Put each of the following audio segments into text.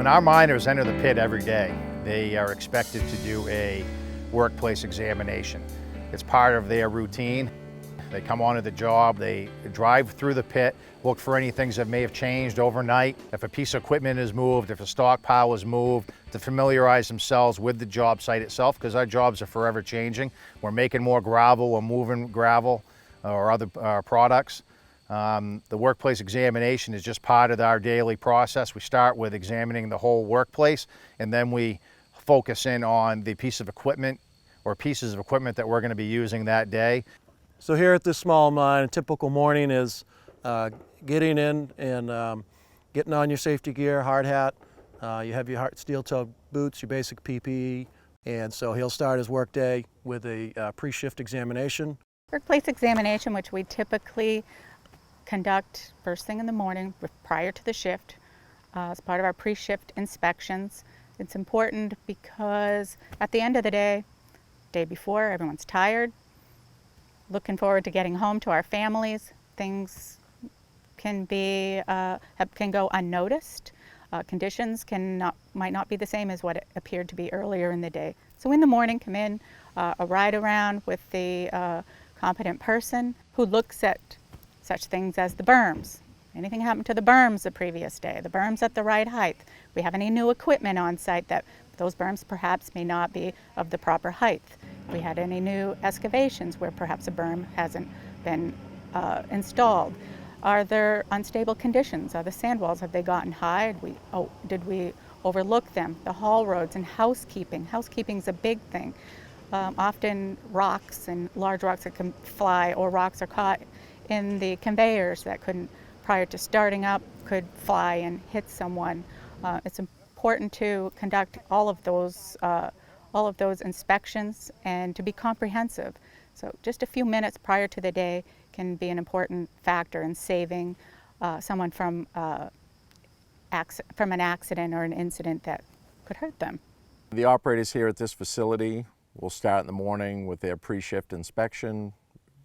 When our miners enter the pit every day, they are expected to do a workplace examination. It's part of their routine. They come onto the job, they drive through the pit, look for any things that may have changed overnight. If a piece of equipment is moved, if a stockpile is moved, to familiarize themselves with the job site itself, because our jobs are forever changing. We're making more gravel, we're moving gravel or other products. The workplace examination is just part of our daily process. We start with examining the whole workplace, and then we focus in on the piece of equipment or pieces of equipment that we're going to be using that day. So here at this small mine, a typical morning is getting in and getting on your safety gear, hard hat. You have your steel-toed boots, your basic PPE, and so he'll start his workday with a pre-shift examination. Workplace examination, which we typically conduct first thing in the morning prior to the shift as part of our pre-shift inspections. It's important because at the end of the day before, everyone's tired, looking forward to getting home to our families. Things can go unnoticed. Conditions might not be the same as what it appeared to be earlier in the day. So in the morning, come in, a ride around with the competent person who looks at such things as the berms. Anything happened to the berms the previous day? The berms at the right height? We have any new equipment on site that those berms perhaps may not be of the proper height? We had any new excavations where perhaps a berm hasn't been installed? Are there unstable conditions? Are the sand walls, have they gotten high? Did we overlook them? The haul roads and housekeeping. Housekeeping's a big thing. Often rocks and large rocks that can fly, or rocks are caught in the conveyors that couldn't, prior to starting up, could fly and hit someone. It's important to conduct all of those inspections and to be comprehensive. So just a few minutes prior to the day can be an important factor in saving someone from an accident or an incident that could hurt them. The operators here at this facility will start in the morning with their pre-shift inspection,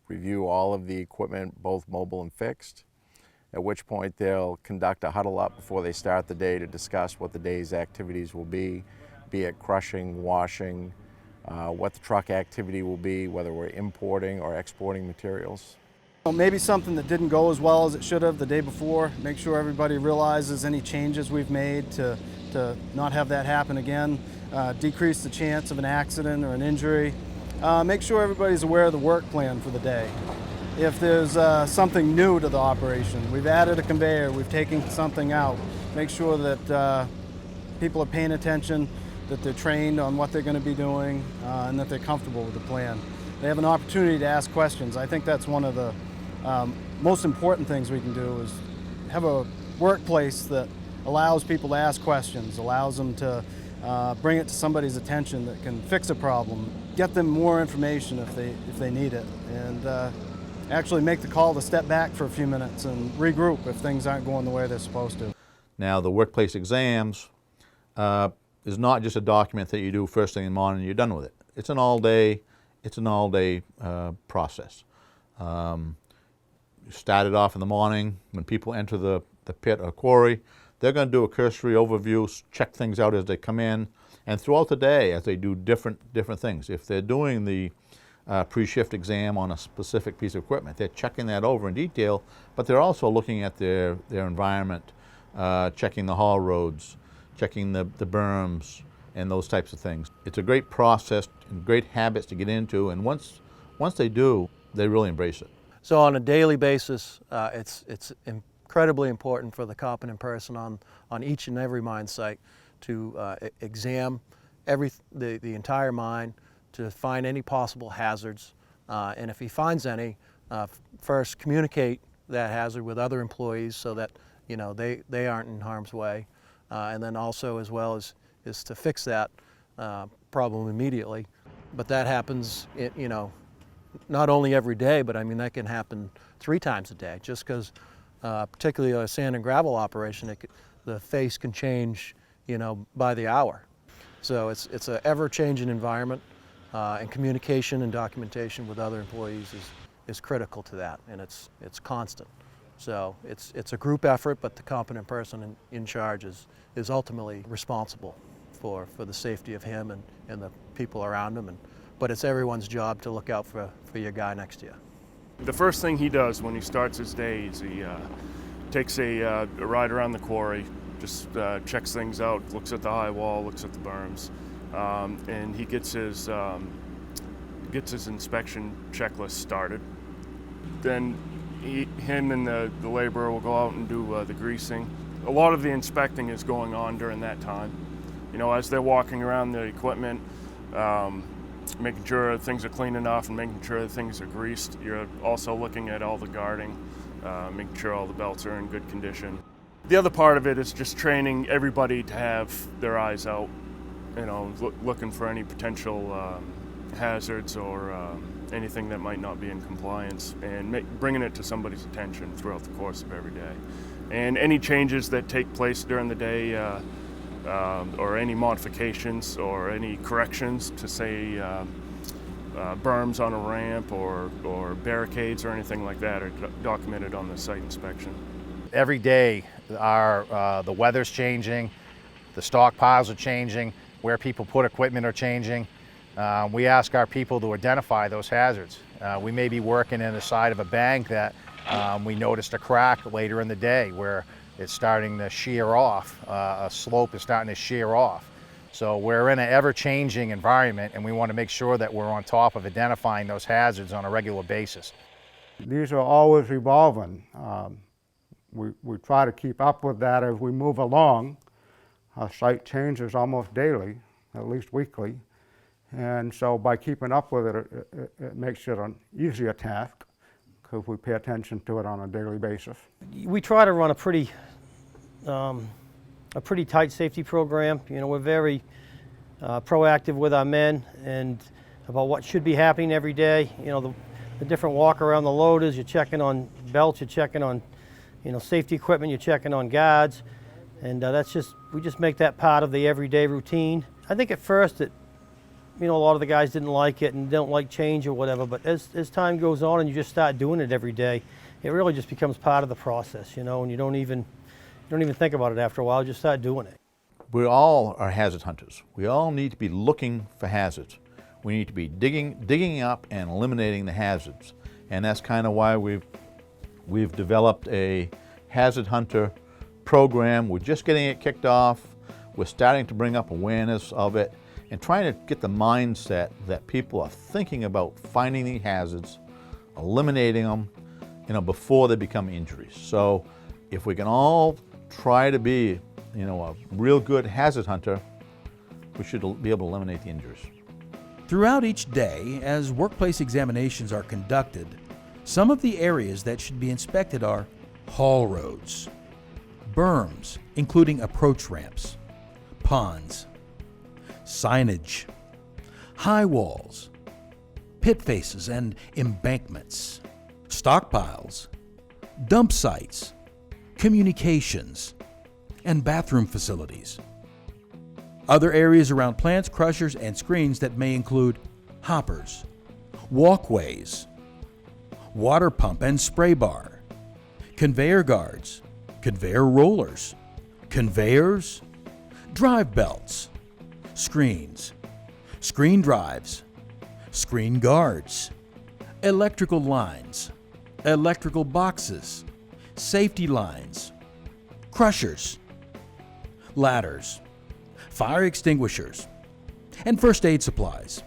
review all of the equipment, both mobile and fixed, at which point they'll conduct a huddle up before they start the day to discuss what the day's activities will be it crushing, washing, what the truck activity will be, whether we're importing or exporting materials. Maybe something that didn't go as well as it should have the day before. Make sure everybody realizes any changes we've made to not have that happen again. Decrease the chance of an accident or an injury. Make sure everybody's aware of the work plan for the day. If there's something new to the operation, we've added a conveyor, we've taken something out, make sure that people are paying attention, that they're trained on what they're going to be doing, and that they're comfortable with the plan. They have an opportunity to ask questions. I think that's one of the most important things we can do, is have a workplace that allows people to ask questions, allows them to bring it to somebody's attention that can fix a problem, get them more information if they need it, and actually make the call to step back for a few minutes and regroup if things aren't going the way they're supposed to. Now, the workplace exams is not just a document that you do first thing in the morning and you're done with it. It's an all-day process. You start it off in the morning when people enter the pit or quarry. They're going to do a cursory overview, check things out as they come in, and throughout the day as they do different things. If they're doing the pre-shift exam on a specific piece of equipment, they're checking that over in detail, but they're also looking at their environment, checking the haul roads, checking the berms, and those types of things. It's a great process and great habits to get into, and once they do, they really embrace it. So on a daily basis, it's incredibly important for the competent person on each and every mine site to examine the entire mine, to find any possible hazards, and if he finds any, first communicate that hazard with other employees so that they aren't in harm's way, and then also as well is to fix that problem immediately. But that happens, not only every day, but I mean that can happen 3 times a day. Just because, particularly a sand and gravel operation, the face can change, by the hour. So it's an ever-changing environment, and communication and documentation with other employees is critical to that, and it's constant. So it's a group effort, but the competent person in charge is ultimately responsible for the safety of him and the people around him. But it's everyone's job to look out for your guy next to you. The first thing he does when he starts his day is he takes a ride around the quarry, just checks things out, looks at the high wall, looks at the berms, and he gets his inspection checklist started. Then him and the laborer will go out and do the greasing. A lot of the inspecting is going on during that time. You know, as they're walking around the equipment, making sure things are clean enough and making sure that things are greased. You're also looking at all the guarding, making sure all the belts are in good condition. The other part of it is just training everybody to have their eyes out, you know, looking for any potential hazards or anything that might not be in compliance, and bringing it to somebody's attention throughout the course of every day. And any changes that take place during the day, or any modifications or any corrections to, say, berms on a ramp or barricades or anything like that are documented on the site inspection. Every day the weather's changing, the stockpiles are changing, where people put equipment are changing. We ask our people to identify those hazards. We may be working in the side of a bank that we noticed a crack later in the day where it's starting to shear off, a slope is starting to shear off. So we're in an ever-changing environment, and we want to make sure that we're on top of identifying those hazards on a regular basis. These are always evolving. We try to keep up with that as we move along. Our site changes almost daily, at least weekly. And so by keeping up with it, it makes it an easier task because we pay attention to it on a daily basis. We try to run a pretty tight safety program. You know, we're very proactive with our men and about what should be happening every day. You know, the different walk around the loaders, you're checking on belts, you're checking on, you know, safety equipment, you're checking on guards, and we just make that part of the everyday routine. I think at first you know, a lot of the guys didn't like it and don't like change or whatever, but as time goes on and you just start doing it every day, it really just becomes part of the process, you know, and you don't even think about it after a while, you just start doing it. We all are hazard hunters. We all need to be looking for hazards. We need to be digging up and eliminating the hazards. And that's kind of why we've developed a hazard hunter program. We're just getting it kicked off. We're starting to bring up awareness of it and trying to get the mindset that people are thinking about finding the hazards, eliminating them, you know, before they become injuries. So if we can all try to be, you know, a real good hazard hunter, we should be able to eliminate the injuries. Throughout each day, as workplace examinations are conducted, some of the areas that should be inspected are haul roads, berms, including approach ramps, ponds, signage, high walls, pit faces and embankments, stockpiles, dump sites, communications, and bathroom facilities. Other areas around plants, crushers, and screens that may include hoppers, walkways, water pump and spray bar, conveyor guards, conveyor rollers, conveyors, drive belts, screens, screen drives, screen guards, electrical lines, electrical boxes, safety lines, crushers, ladders, fire extinguishers, and first aid supplies.